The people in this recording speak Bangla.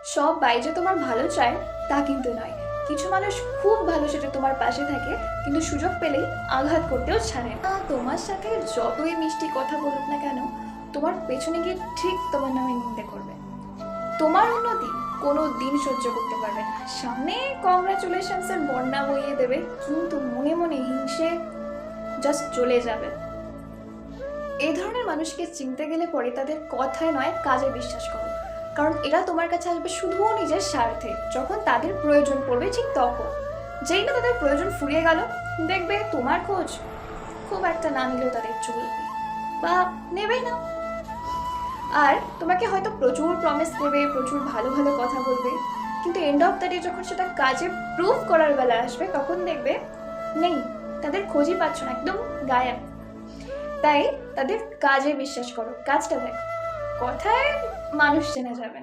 সবাই যে তোমার ভালো চায় তা কিন্তু নয়। কিছু মানুষ খুব ভালো সেটা তোমার পাশে থাকে, কিন্তু সুযোগ পেলেই আঘাত করতেও ছাড়ে না। তোমার সাথে যতই মিষ্টি কথা বলুক না কেন, তোমার পেছনে গিয়ে ঠিক তোমার নামে নিন্দে করবে। তোমার উন্নতি কোনো দিন সহ্য করতে পারবে না। সামনে কংগ্রাচুলেশনসের বন্যা বইয়ে দেবে, কিন্তু মনে মনে হিংসে জাস্ট চলে যাবে। এই ধরনের মানুষকে চিনতে গেলে পরে তাদের কথায় নয় কাজে বিশ্বাস করো, কারণ এরা তোমার কাছে আসবে শুধু নিজের স্বার্থে। যখন তাদের প্রয়োজন পড়বে ঠিক তখন, যেই না তাদের প্রয়োজন ফুরিয়ে গেল, দেখবে তোমার খোঁজ খুব একটা না নিলেও তাদের চলবে, বা নেবেই না। আর তোমাকে হয়তো প্রচুর প্রমিস করবে, প্রচুর ভালো ভালো কথা বলবে, কিন্তু এন্ড অফ দ্য ডে যখন সেটা কাজে প্রুভ করার বেলা আসবে, তখন দেখবে নেই, তাদের খোঁজই পাচ্ছ না, একদম গায়েব। তাই তাদের কাজে বিশ্বাস করো, কাজটা দেখো। কথায় মানুষ চেনা যাবে না।